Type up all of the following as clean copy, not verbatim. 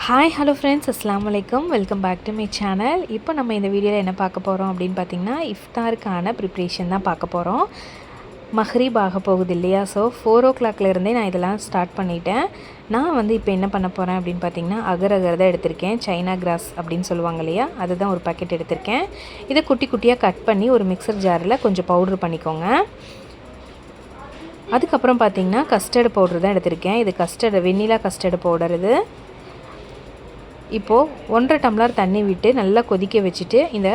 Hi hello friends, அஸ்ஸலாமு அலைக்கும். Welcome back to my channel. இப்போ நம்ம இந்த வீடியோவில் என்ன பார்க்க போகிறோம் அப்படின்னு பார்த்திங்கன்னா, இஃப்தாருக்கான ப்ரிப்ரேஷன் தான் பார்க்க போகிறோம். மஹ்ரிப் ஆக போகுது இல்லையா? ஸோ 4 o'clockலேருந்தே நான் இதெல்லாம் ஸ்டார்ட் பண்ணிட்டேன். நான் வந்து இப்போ என்ன பண்ண போகிறேன் அப்படின்னு பார்த்திங்கன்னா, அகர் தான் எடுத்திருக்கேன். சைனா கிராஸ் அப்படின்னு சொல்லுவாங்க இல்லையா? அதுதான் ஒரு பாக்கெட் எடுத்திருக்கேன். இதை குட்டி குட்டியாக கட் பண்ணி ஒரு மிக்சர் ஜாரில் கொஞ்சம் பவுட்ரு பண்ணிக்கோங்க. அதுக்கப்புறம் பார்த்திங்கன்னா கஸ்டர்டு பவுட்ரு தான் எடுத்திருக்கேன். இது வெண்ணிலா கஸ்டர்டு பவுடர். இது இப்போது 1.5 டம்ளர் தண்ணி விட்டு நல்லா கொதிக்க வச்சுட்டு இந்த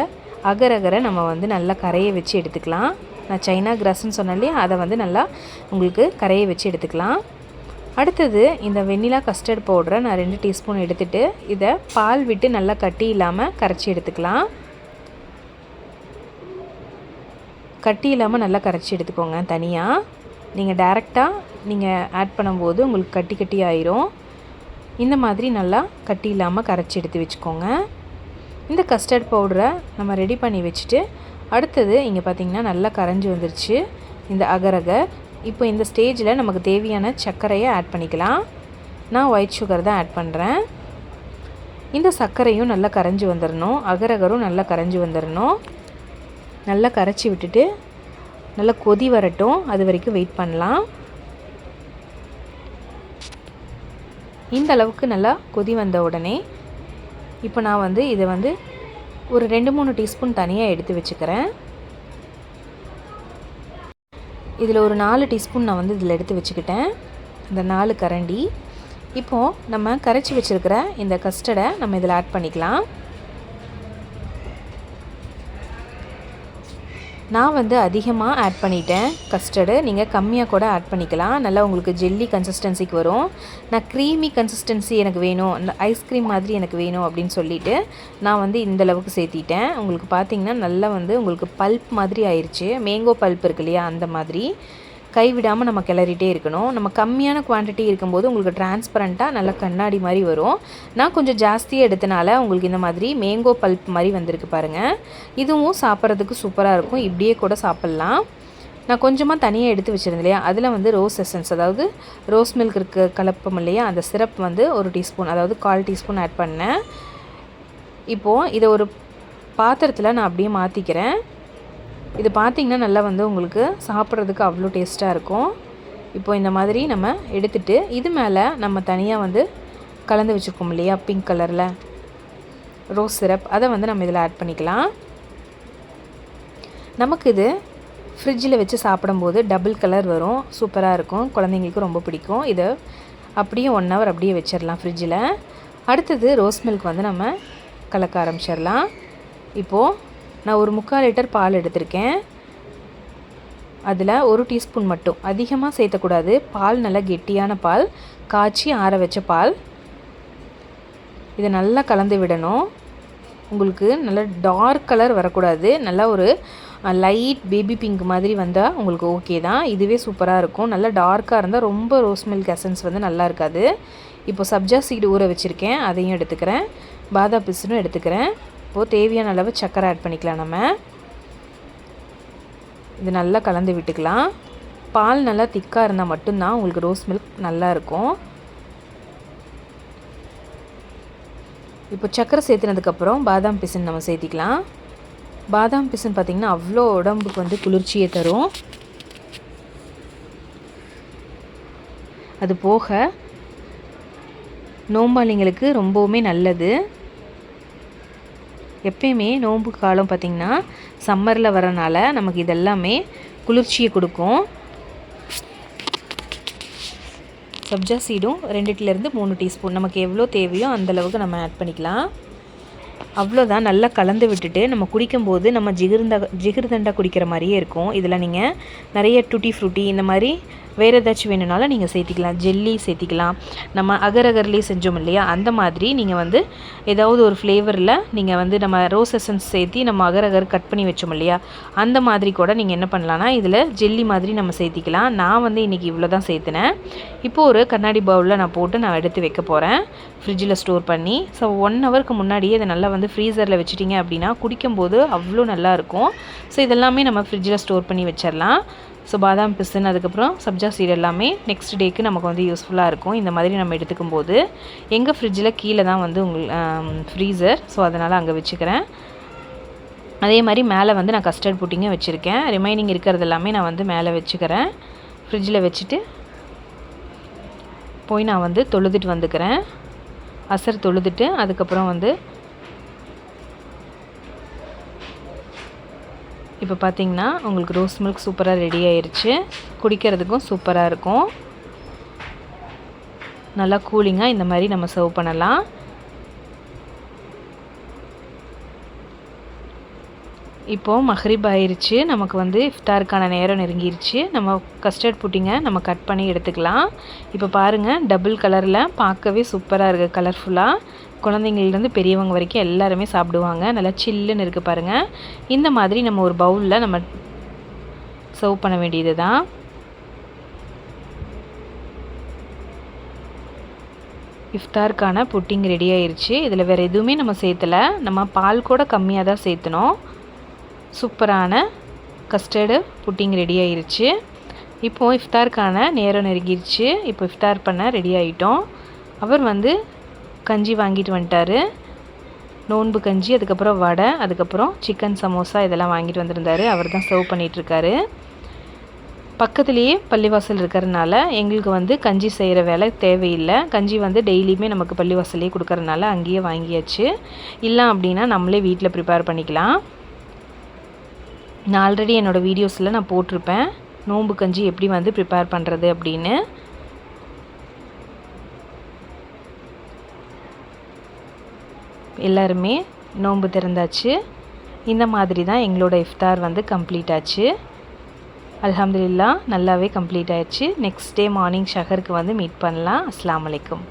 அகரை நம்ம வந்து நல்லா கரையை வச்சு எடுத்துக்கலாம். நான் சைனா கிராஸ்ன்னு சொன்னாலே அதை வந்து நல்லா உங்களுக்கு கரையை வச்சு எடுத்துக்கலாம். அடுத்தது இந்த வெண்ணிலா கஸ்டர்ட் பவுடரை நான் 2 டீஸ்பூன் எடுத்துகிட்டு இதை பால் விட்டு நல்லா கட்டி இல்லாமல் கரைச்சி எடுத்துக்கலாம். கட்டி இல்லாமல் நல்லா கரைச்சி எடுத்துக்கோங்க. தனியாக நீங்கள் டைரெக்டாக நீங்கள் ஆட் பண்ணும்போது உங்களுக்கு கட்டி கட்டி ஆயிரும். இந்த மாதிரி நல்லா கட்டி இல்லாமல் கரைச்சி எடுத்து வச்சுக்கோங்க. இந்த கஸ்டர்ட் பவுடரை நம்ம ரெடி பண்ணி வச்சுட்டு அடுத்தது இங்கே பார்த்திங்கன்னா நல்லா கரைஞ்சி வந்துருச்சு இந்த அகர். இப்போ இந்த ஸ்டேஜில் நமக்கு தேவையான சர்க்கரையை ஆட் பண்ணிக்கலாம். நான் ஒயிட் சுகர் தான் ஆட் பண்ணுறேன். இந்த சர்க்கரையும் நல்லா கரைஞ்சி வந்துடணும். அகரும் நல்லா கரைஞ்சி வந்துடணும். நல்லா கரைச்சி விட்டுட்டு நல்லா கொதி வரட்டும். அது வரைக்கும் வெயிட் பண்ணலாம். இந்த அளவுக்கு நல்லா கொதி வந்த உடனே இப்போ நான் வந்து இதை வந்து ஒரு 2-3 டீஸ்பூன் தனியாக எடுத்து வச்சுக்கிறேன். இதில் ஒரு 4 டீஸ்பூன் நான் வந்து இதில் எடுத்து வச்சுக்கிட்டேன். இந்த 4 கரண்டி. இப்போது நம்ம கரைச்சி வச்சுருக்கிற இந்த கஸ்டர்டை நம்ம இதில் ஆட் பண்ணிக்கலாம். நான் வந்து அதிகமாக ஆட் பண்ணிட்டேன் கஸ்டர்டு. நீங்கள் கம்மியாக கூட ஆட் பண்ணிக்கலாம். நல்லா உங்களுக்கு ஜெல்லி கன்சிஸ்டன்சிக்கு வரும். நான் க்ரீமி கன்சிஸ்டன்சி எனக்கு வேணும், இந்த ஐஸ்கிரீம் மாதிரி எனக்கு வேணும் அப்படின்னு சொல்லிவிட்டு நான் வந்து இந்தளவுக்கு சேர்த்திட்டேன். உங்களுக்கு பார்த்திங்கன்னா நல்லா வந்து உங்களுக்கு பல்ப் மாதிரி ஆயிடுச்சு. மேங்கோ பல்ப் இருக்கு இல்லையா? அந்த மாதிரி கைவிடாமல் நம்ம கிளறிட்டே இருக்கணும். நம்ம கம்மியான குவான்டிட்டி இருக்கும்போது உங்களுக்கு டிரான்ஸ்பரண்ட்டாக நல்லா கண்ணாடி மாதிரி வரும். நான் கொஞ்சம் ஜாஸ்தியாக எடுத்தனால உங்களுக்கு இந்த மாதிரி மேங்கோ பல்ப் மாதிரி வந்திருக்கு பாருங்கள். இதுவும் சாப்பிட்றதுக்கு சூப்பராக இருக்கும். இப்படியே கூட சாப்பிட்லாம். நான் கொஞ்சமாக தனியாக எடுத்து வச்சுருந்தேன் இல்லையா? அதில் வந்து ரோஸ் எசன்ஸ், அதாவது ரோஸ் மில்க் கலப்பம் இல்லையா? அந்த சிரப் வந்து 1 டீஸ்பூன், அதாவது 1/4 டீஸ்பூன் ஆட் பண்ணேன். இப்போது இதை ஒரு பாத்திரத்தில் நான் அப்படியே மாற்றிக்கிறேன். இது பார்த்திங்கன்னா நல்லா வந்து உங்களுக்கு சாப்பிட்றதுக்கு அவ்வளோ டேஸ்ட்டாக இருக்கும். இப்போ இந்த மாதிரி நம்ம எடுத்துகிட்டு இது மேலே நம்ம தனியாக வந்து கலந்து வச்சுருக்கோம் இல்லையா? பிங்க் கலரில் ரோஸ் சிரப், அதை வந்து நம்ம இதில் ஆட் பண்ணிக்கலாம். நமக்கு இது ஃப்ரிட்ஜில் வச்சு சாப்பிடும்போது டபுள் கலர் வரும். சூப்பராக இருக்கும். குழந்தைங்களுக்கு ரொம்ப பிடிக்கும். இதை அப்படியே 1 hour அப்படியே வச்சிடலாம் ஃப்ரிட்ஜில். அடுத்தது ரோஸ் மில்க் வந்து நம்ம கலக்க ஆரம்பிச்சிடலாம். இப்போது நான் ஒரு 3/4 லிட்டர் பால் எடுத்திருக்கேன். அதில் 1 டீஸ்பூன் மட்டும், அதிகமாக சேர்த்தக்கூடாது. பால் நல்லா கெட்டியான பால், காய்ச்சி ஆற வச்ச பால். இதை நல்லா கலந்து விடணும். உங்களுக்கு நல்லா டார்க் கலர் வரக்கூடாது. நல்லா ஒரு லைட் பேபி பிங்க் மாதிரி வந்தால் உங்களுக்கு ஓகே தான். இதுவே சூப்பராக இருக்கும். நல்லா டார்க்காக இருந்தால் ரொம்ப ரோஸ் மில்க் எசன்ஸ் வந்து நல்லா இருக்காது. இப்போ சப்ஜா சீடு ஊற வச்சுருக்கேன், அதையும் எடுத்துக்கிறேன். பாதாம் பிஸ்னும் எடுத்துக்கிறேன். இப்போது தேவையான அளவு சர்க்கரை ஆட் பண்ணிக்கலாம். நம்ம இது நல்லா கலந்து விட்டுக்கலாம். பால் நல்லா திக்காக இருந்தால் மட்டும்தான் உங்களுக்கு ரோஸ் மில்க் நல்லா இருக்கும். இப்போ சர்க்கரை சேர்த்துனதுக்கப்புறம் பாதாம் பிசின் நம்ம சேர்த்திக்கலாம். பாதாம் பிசின் பார்த்திங்கன்னா அவ்வளோ உடம்புக்கு வந்து குளிர்ச்சியை தரும். அது போக நோம்பாளிங்களுக்கு ரொம்பவுமே நல்லது. எப்பயுமே நோன்பு காலம் பார்த்திங்கன்னா சம்மரில் வரனால நமக்கு இதெல்லாமே குளிர்ச்சியை கொடுக்கும். சப்ஜா சீடும் 2-3 டீஸ்பூன் நமக்கு எவ்வளோ தேவையோ அந்தளவுக்கு நம்ம ஆட் பண்ணிக்கலாம். அவ்வளோதான். நல்லா கலந்து விட்டுட்டு நம்ம குடிக்கும்போது நம்ம ஜிகிர்தண்டா குடிக்கிற மாதிரியே இருக்கும். இதில் நீங்கள் நிறைய டூட்டி ஃப்ரூட்டி இந்த மாதிரி வேறு ஏதாச்சும் வேணும்னாலும் நீங்கள் சேர்த்திக்கலாம். ஜெல்லி சேர்த்திக்கலாம். நம்ம அகர்லேயே செஞ்சோம் இல்லையா? அந்த மாதிரி நீங்கள் வந்து ஏதாவது ஒரு ஃப்ளேவரில் நீங்கள் வந்து நம்ம ரோஸ் எசன்ஸ் சேர்த்தி நம்ம அகர் கட் பண்ணி வச்சோம் இல்லையா? அந்த மாதிரி கூட நீங்கள் என்ன பண்ணலான்னா இதில் ஜெல்லி மாதிரி நம்ம சேர்த்திக்கலாம். நான் வந்து இன்றைக்கி இவ்வளோ தான் சேர்த்துனேன். இப்போது ஒரு கண்ணாடி பவுலில் நான் போட்டு நான் எடுத்து வைக்க போகிறேன் ஃப்ரிட்ஜில் ஸ்டோர் பண்ணி. ஸோ 1 hourக்கு முன்னாடியே இதை நல்லா வந்து ஃப்ரீசரில் வச்சுட்டிங்க அப்படின்னா குடிக்கும்போது அவ்வளோ நல்லாயிருக்கும். ஸோ இதெல்லாமே நம்ம ஃப்ரிட்ஜில் ஸ்டோர் பண்ணி வச்சிடலாம். ஸோ பாதாம் பிசின் அதுக்கப்புறம் சப்ஜா சீட் எல்லாமே நெக்ஸ்ட் டேக்கு நமக்கு வந்து யூஸ்ஃபுல்லாக இருக்கும். இந்த மாதிரி நம்ம எடுத்துக்கும் போது எங்கள் ஃப்ரிட்ஜில் கீழே தான் வந்து ஃப்ரீசர், ஸோ அதனால் அங்கே வச்சுக்கிறேன். அதே மாதிரி மேலே வந்து நான் கஸ்டர்ட் புட்டிங்க வச்சுருக்கேன். ரிமைனிங் இருக்கிறது எல்லாமே நான் வந்து மேலே வச்சுக்கிறேன். ஃப்ரிட்ஜில் வச்சுட்டு போய் நான் வந்து தொழுதுட்டு வந்துக்கிறேன். அசர் தொழுதுட்டு அதுக்கப்புறம் வந்து இப்போ பார்த்திங்கன்னா உங்களுக்கு ரோஸ் மில்க் சூப்பராக ரெடி ஆயிடுச்சு. குடிக்கிறதுக்கும் சூப்பராக இருக்கும். நல்லா கூலிங்காக இந்த மாதிரி நம்ம சர்வ் பண்ணலாம். இப்போது மஹ்ரிப் ஆயிடுச்சு. நமக்கு வந்து இஃப்தாருக்கான நேரம் நெருங்கிருச்சு. நம்ம கஸ்டர்ட் புட்டிங்க நம்ம கட் பண்ணி எடுத்துக்கலாம். இப்போ பாருங்கள், டபுள் கலரில் பார்க்கவே சூப்பராக இருக்குது. கலர்ஃபுல்லாக குழந்தைங்கள்லேருந்து பெரியவங்க வரைக்கும் எல்லாருமே சாப்பிடுவாங்க. நல்லா சில்லுன்னு இருக்குது பாருங்கள். இந்த மாதிரி நம்ம ஒரு பவுலில் நம்ம சர்வ் பண்ண வேண்டியது தான். இஃப்தாருக்கான புட்டிங் ரெடி ஆயிடுச்சு. இதில் வேறு எதுவுமே நம்ம சேர்த்தலை. நம்ம பால் கூட கம்மியாக தான் சேர்த்தணும். சூப்பரான கஸ்டர்டு புட்டிங் ரெடி ஆயிடுச்சு. இப்போது இஃப்தாருக்கான நேரம் நெருங்கிடுச்சு. இப்போ இஃப்தார் பண்ண ரெடி ஆகிட்டோம். அவர் வந்து கஞ்சி வாங்கிட்டு வந்துட்டார். நோன்பு கஞ்சி, அதுக்கப்புறம் வடை, அதுக்கப்புறம் சிக்கன் சமோசா இதெல்லாம் வாங்கிட்டு வந்திருந்தார். அவர் தான் சர்வ் பண்ணிகிட்ருக்காரு. பக்கத்துலேயே பள்ளிவாசல் இருக்கிறதுனால எங்களுக்கு வந்து கஞ்சி செய்கிற வேலை தேவையில்லை. கஞ்சி வந்து டெய்லியுமே நமக்கு பள்ளிவாசல்லே கொடுக்கறதுனால அங்கேயே வாங்கியாச்சு. இல்லை அப்படின்னா நம்மளே வீட்டில் ப்ரிப்பேர் பண்ணிக்கலாம். நான் ஆல்ரெடி என்னோடய வீடியோஸில் நான் போட்டிருப்பேன் நோன்பு கஞ்சி எப்படி வந்து ப்ரிப்பேர் பண்ணுறது அப்படின்னு. எல்லாருமே நோன்பு திறந்தாச்சு. இந்த மாதிரி தான் எங்களோட இஃப்தார் வந்து கம்ப்ளீட் ஆச்சு. அல்ஹம்துலில்லாஹ் நல்லாவே கம்ப்ளீட் ஆயிடுச்சு. நெக்ஸ்ட் டே மார்னிங் ஷஹருக்கு வந்து மீட் பண்ணலாம். அஸ்ஸலாமு அலைக்கும்.